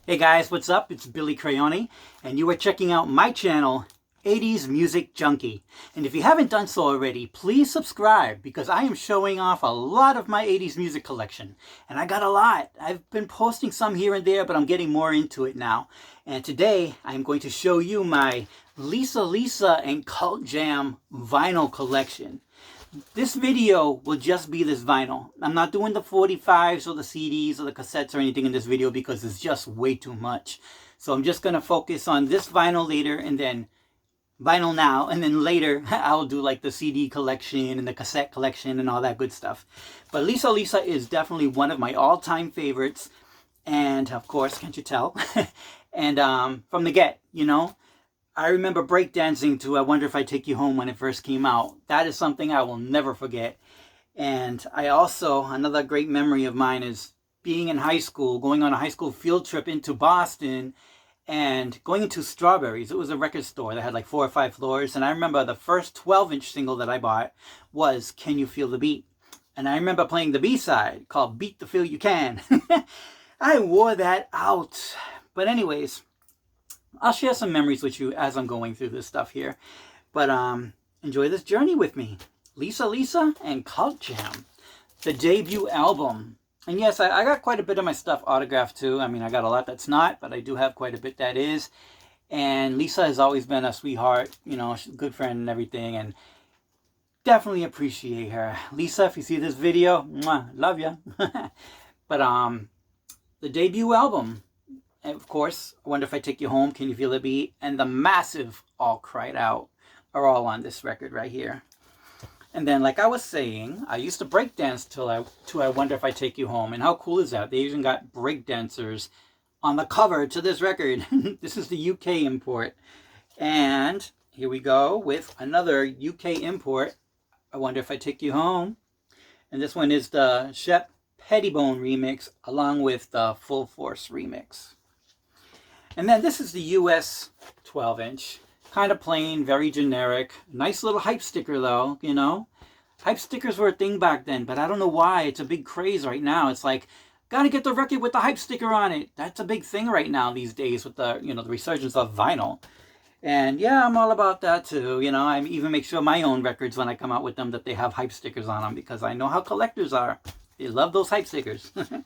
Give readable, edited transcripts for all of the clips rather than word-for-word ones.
Hey guys, what's up? It's Billy Crayoni, and you are checking out my channel, 80s Music Junkie. And if you haven't done so already, please subscribe, because I am showing off a lot of my 80s music collection. And I got a lot. I've been posting some here and there, but I'm getting more into it now. And today, I'm going to show you my Lisa Lisa and Cult Jam vinyl collection. This video will just be this vinyl. I'm not doing the 45s or the CDs or the cassettes or anything in this video because it's just way too much. So I'm just going to focus on this vinyl later, and then vinyl now, and then later I'll do like the CD collection and the cassette collection and all that good stuff. But Lisa Lisa is definitely one of my all-time favorites. And of course, can't you tell? And from the get, you know, I remember breakdancing to I Wonder If I Take You Home when it first came out. That is something I will never forget. And I also, another great memory of mine is being in high school, going on a high school field trip into Boston and going into Strawberries. It was a record store that had like 4 or 5 floors. And I remember the first 12-inch single that I bought was Can You Feel the Beat? And I remember playing the B-side called Beat the Feel You Can. I wore that out. But anyways, I'll share some memories with you as I'm going through this stuff here. But enjoy this journey with me. Lisa Lisa and Cult Jam, the debut album. And yes, I got quite a bit of my stuff autographed too. I mean, I got a lot that's not, but I do have quite a bit that is. And Lisa has always been a sweetheart, you know, she's a good friend and everything, and definitely appreciate her. Lisa, if you see this video, mwah, love ya. But the debut album, and of course, I Wonder If I Take You Home, Can You Feel the Beat, and the massive All Cried Out are all on this record right here. And then, like I was saying, I used to breakdance to I Wonder If I Take You Home. And how cool is that? They even got breakdancers on the cover to this record. This is the UK import. And here we go with another UK import, I Wonder If I Take You Home. And this one is the Shep Pettibone remix along with the Full Force remix. And then this is the US 12-inch. Kind of plain, very generic. Nice little hype sticker though, you know. Hype stickers were a thing back then, but I don't know why. It's a big craze right now. It's like, gotta get the record with the hype sticker on it. That's a big thing right now these days with the, you know, the resurgence of vinyl. And yeah, I'm all about that too. You know, I even make sure my own records, when I come out with them, that they have hype stickers on them, because I know how collectors are. They love those hype stickers. And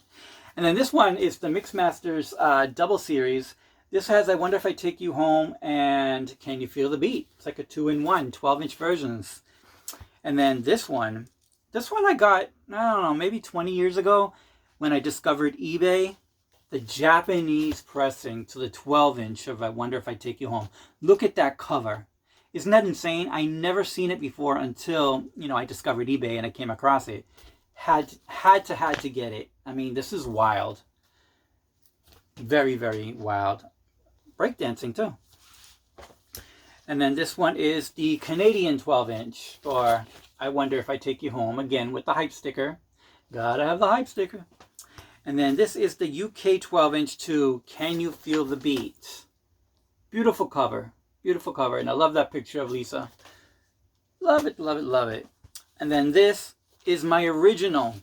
then this one is the Mixmasters double series. This has I Wonder If I Take You Home and Can You Feel the Beat? It's like a 2-in-1, 12-inch versions. And then this one I got, I don't know, maybe 20 years ago when I discovered eBay. The Japanese pressing to the 12-inch of I Wonder If I Take You Home. Look at that cover. Isn't that insane? I never seen it before until, you know, I discovered eBay and I came across it. Had to get it. I mean, this is wild. Very, very wild. Breakdancing too. And then this one is the Canadian 12-inch for I Wonder If I Take You Home, again with the hype sticker. Gotta have the hype sticker. And then this is the UK 12-inch to Can You Feel the Beat? Beautiful cover. Beautiful cover. And I love that picture of Lisa. Love it, love it, love it. And then this is my original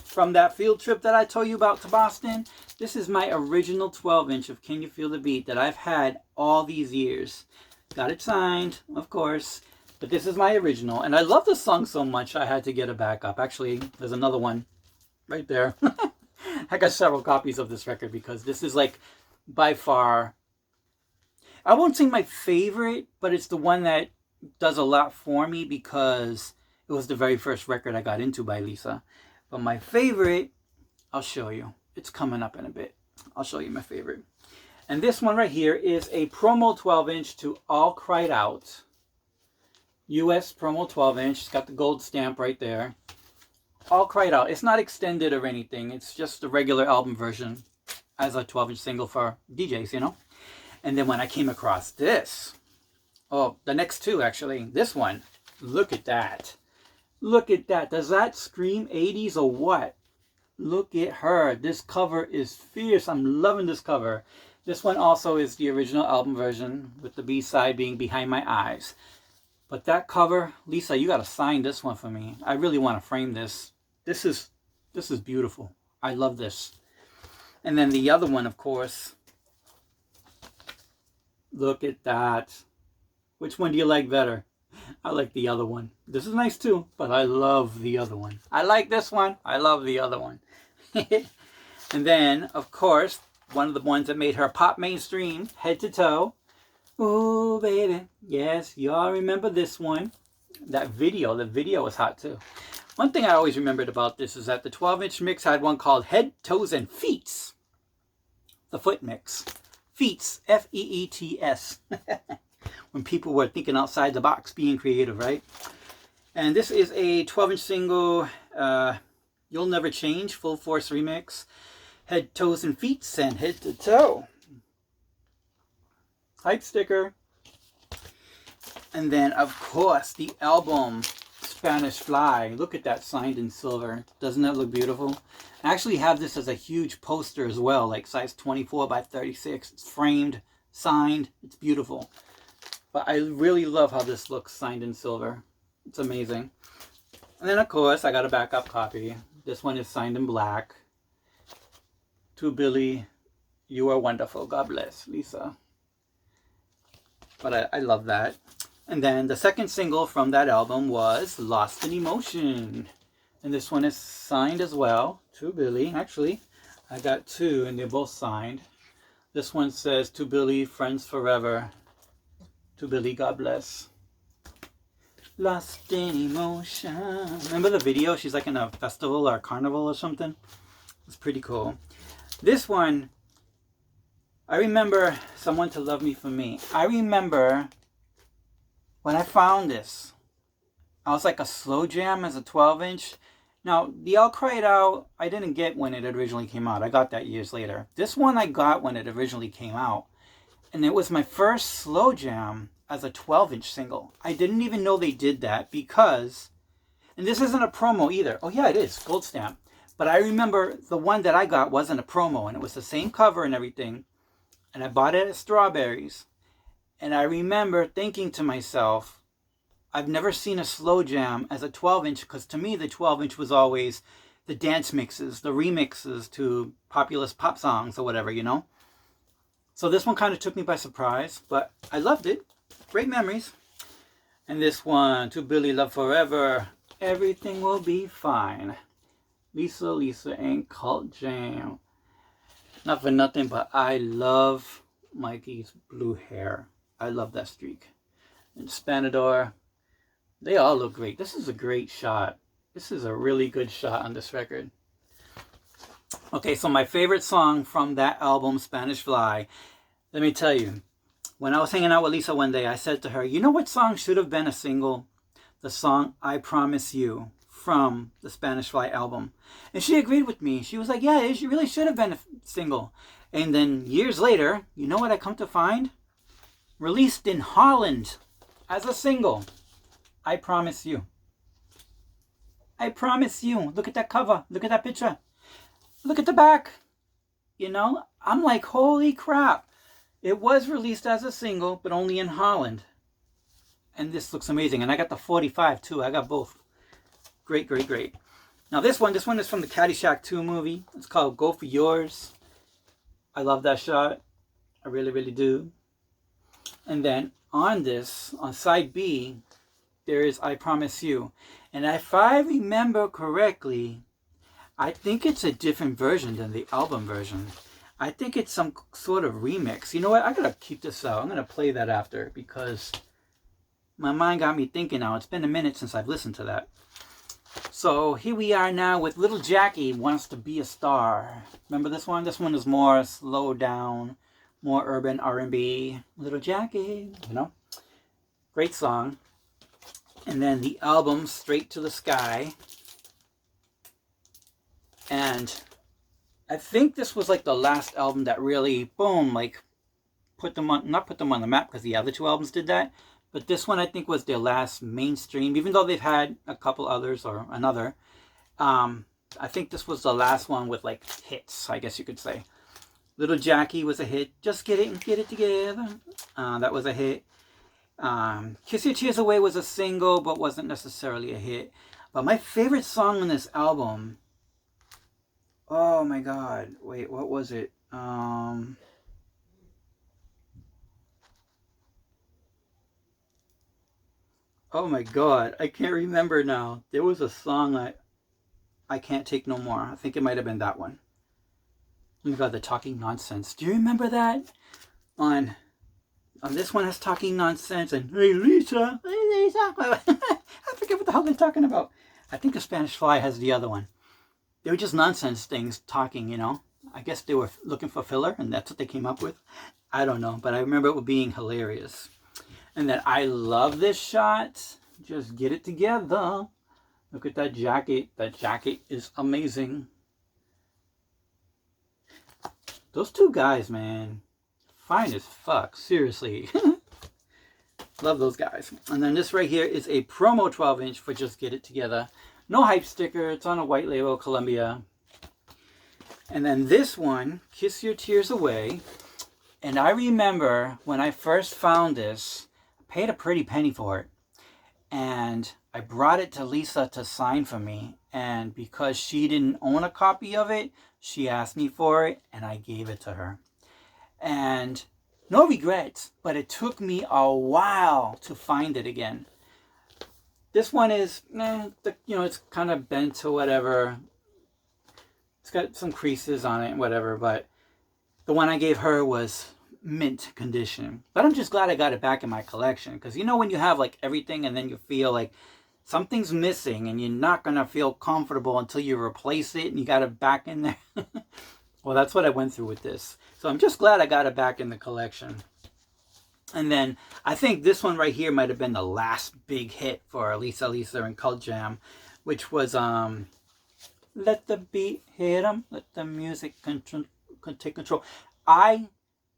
from that field trip that I told you about to Boston. This is my original 12-inch of Can You Feel the Beat that I've had all these years. Got it signed, of course. But this is my original. And I love the song so much I had to get a backup. Actually, there's another one right there. I got several copies of this record because this is like by far, I won't say my favorite, but it's the one that does a lot for me because it was the very first record I got into by Lisa. But my favorite, I'll show you. It's coming up in a bit. I'll show you my favorite. And this one right here is a promo 12-inch to All Cried Out. US promo 12-inch. It's got the gold stamp right there. All Cried Out. It's not extended or anything. It's just the regular album version as a 12-inch single for DJs, you know. And then when I came across this, oh, the next two actually, this one, look at that. Look at that. Does that scream 80s or what? Look at her. This cover is fierce. I'm loving this cover. This one also is the original album version with the B-side being Behind My Eyes. But that cover, Lisa, you got to sign this one for me. I really want to frame this. This is beautiful. I love this. And then the other one, of course, Look at that. Which one do you like better? I like the other one. This is nice too, but I love the other one. I like this one. I love the other one. And then, of course, one of the ones that made her pop mainstream, Head to Toe. Ooh, baby. Yes, y'all remember this one. The video was hot too. One thing I always remembered about this is that the 12-inch mix had one called Head, Toes, and Feets. The foot mix. Feets. F-E-E-T-S. When people were thinking outside the box, being creative, right? And this is a 12-inch single, You'll Never Change, Full Force remix. Head, Toes, and Feets, and Head to Toe. Hype sticker. And then, of course, the album Spanish Fly. Look at that, signed in silver. Doesn't that look beautiful? I actually have this as a huge poster as well, like size 24 by 36. It's framed, signed. It's beautiful. But I really love how this looks signed in silver. It's amazing. And then, of course, I got a backup copy. This one is signed in black. To Billy, you are wonderful. God bless, Lisa. But I love that. And then the second single from that album was Lost in Emotion. And this one is signed as well. To Billy. Actually, I got two and they're both signed. This one says, To Billy, friends forever. To Billy, God bless. Lost in Emotion. Remember the video? She's like in a festival or a carnival or something. It's pretty cool. This one, I remember Someone to Love Me for Me. I remember when I found this, I was like a slow jam as a 12-inch. Now, the I'll Cry It Out, I didn't get when it originally came out. I got that years later. This one I got when it originally came out. And it was my first slow jam as a 12-inch single. I didn't even know they did that because, and this isn't a promo either. Oh yeah, it is, gold stamp. But I remember the one that I got wasn't a promo, and it was the same cover and everything. And I bought it at Strawberries. And I remember thinking to myself, I've never seen a slow jam as a 12-inch, because to me the 12-inch was always the dance mixes, the remixes to populous pop songs or whatever, you know? So this one kind of took me by surprise, but I loved it. Great memories. And this one, To Billy, Love Forever, Everything Will Be Fine. Lisa ain't Cult Jam. Not for nothing, but I love Mikey's blue hair. I love that streak. And Spanador, they all look great. This is a great shot. This is a really good shot on this record. Okay, so my favorite song from that album, Spanish Fly, let me tell you, when I was hanging out with Lisa one day, I said to her, you know what song should have been a single? The song I Promise You from the Spanish Fly album. And she agreed with me. She was like, yeah, it really should have been a single. And then years later, you know what I come to find? Released in Holland as a single. I Promise You. I Promise You. Look at that cover. Look at that picture. Look at the back. You know, I'm like, holy crap. It was released as a single, but only in Holland. And this looks amazing. And I got the 45 too. I got both. Great, great, great. Now this one is from the Caddyshack 2 movie. It's called Go For Yours. I love that shot. I really, really do. And then on this, on side B, there is I Promise You. And if I remember correctly, I think it's a different version than the album version. I think it's some sort of remix. You know what? I gotta keep this out. I'm gonna play that after because my mind got me thinking now. It's been a minute since I've listened to that. So here we are now with Little Jackie Wants to Be a Star. Remember this one? This one is more slow down, more urban R&B. Little Jackie, you know? Great song. And then the album, Straight to the Sky. And I think this was like the last album that really, boom, like put them on, not put them on the map because the other two albums did that. But this one I think was their last mainstream, even though they've had a couple others or another. I think this was the last one with like hits, I guess you could say. Little Jackie was a hit. Just Get It and Get It Together. That was a hit. Kiss Your Tears Away was a single, but wasn't necessarily a hit. But my favorite song on this album, oh my god, wait, what was it? Oh my god, I can't remember now. There was a song I Can't Take No More. I think it might have been that one. Oh my god, the Talking Nonsense. Do you remember that? On this one has Talking Nonsense and Hey Lisa, hey Lisa. I forget what the hell they're talking about. I think the Spanish Fly has the other one. They were just nonsense things talking, you know. I guess they were looking for filler and that's what they came up with. I don't know, but I remember it being hilarious. And then I love this shot. Just get it together. Look at that jacket. That jacket is amazing. Those two guys, man. Fine as fuck. Seriously. Love those guys. And then this right here is a promo 12-inch for Just Get It Together. No hype sticker. It's on a white label, Columbia. And then this one, Kiss Your Tears Away. And I remember when I first found this, I paid a pretty penny for it. And I brought it to Lisa to sign for me. And because she didn't own a copy of it, she asked me for it and I gave it to her. And no regrets, but it took me a while to find it again. This one is, it's kind of bent or whatever. It's got some creases on it and whatever, but the one I gave her was mint condition. But I'm just glad I got it back in my collection, because you know when you have like everything and then you feel like something's missing and you're not going to feel comfortable until you replace it and you got it back in there. Well, that's what I went through with this. So I'm just glad I got it back in the collection. And then I think this one right here might have been the last big hit for Lisa and Cult Jam, which was Let the Beat Hit 'Em, Let the Music Take Control. I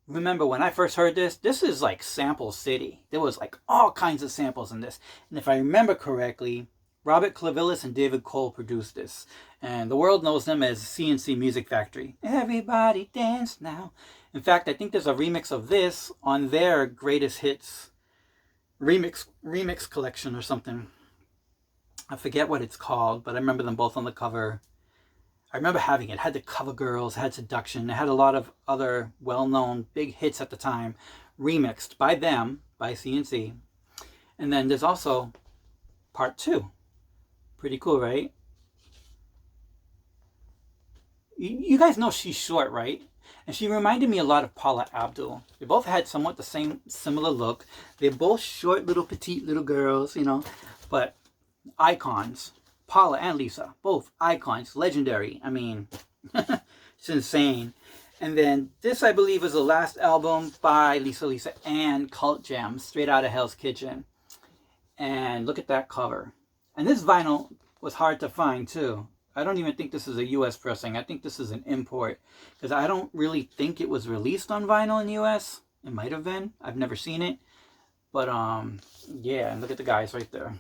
remember when I first heard this is like sample city. There was like all kinds of samples in this. And if I remember correctly, Robert Clavillis and David Cole produced this. And the world knows them as CNC Music Factory. Everybody dance now. In fact, I think there's a remix of this on their greatest hits remix collection or something. I forget what it's called, but I remember them both on the cover. I remember having it. It had the Cover Girls, it had Seduction, it had a lot of other well-known big hits at the time, remixed by them, by CNC. And then there's also part 2. Pretty cool, right? You guys know she's short, right? And she reminded me a lot of Paula Abdul. They both had somewhat the same, similar look. They're both short, little, petite, little girls, you know, but icons. Paula and Lisa, both icons, legendary. I mean, it's insane. And then this, I believe, is the last album by Lisa and Cult Jam, Straight Outta Hell's Kitchen. And look at that cover. And this vinyl was hard to find too. I don't even think this is a US pressing. I think this is an import, because I don't really think it was released on vinyl in the US. It might have been. I've never seen it. But yeah, and look at the guys right there.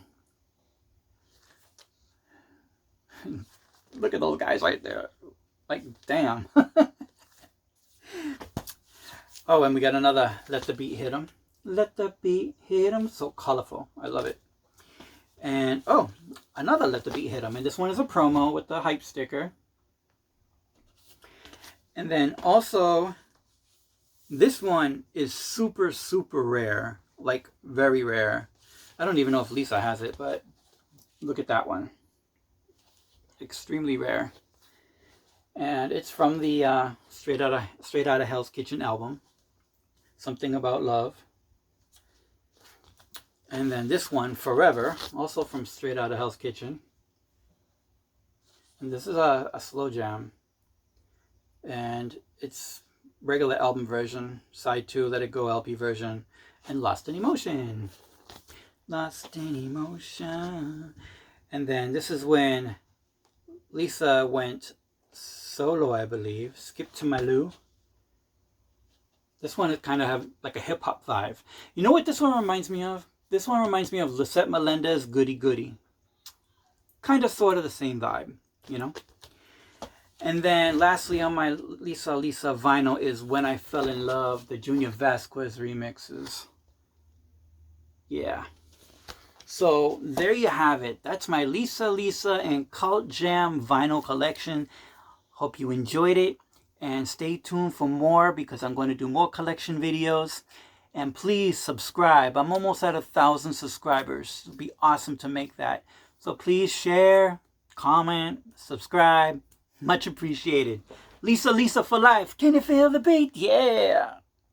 Look at those guys right there. Like, damn. Oh, and we got another Let the Beat Hit 'Em. Let the beat hit 'em. So colorful. I love it. And, oh, another Let the Beat Hit 'Em. And this one is a promo with the hype sticker. And then also, this one is super, super rare. Like, very rare. I don't even know if Lisa has it, but look at that one. Extremely rare. And it's from the Straight Outta Hell's Kitchen album. Something About Love. And then this one, Forever, also from Straight Outta Hell's Kitchen. And this is a slow jam. And it's regular album version, side 2, Let It Go LP version, and Lost in Emotion. Lost in Emotion. And then this is when Lisa went solo, I believe. Skip to Malou. This one is kind of have like a hip-hop vibe. You know what this one reminds me of? This one reminds me of Lisette Melendez, Goody Goody. Kind of sort of the same vibe, you know? And then lastly on my Lisa vinyl is When I Fell in Love, the Junior Vasquez remixes. Yeah. So there you have it. That's my Lisa and Cult Jam vinyl collection. Hope you enjoyed it. And stay tuned for more, because I'm going to do more collection videos. And please subscribe. I'm almost at 1,000 subscribers. It would be awesome to make that. So please share, comment, subscribe. Much appreciated. Lisa for life. Can you feel the beat? Yeah.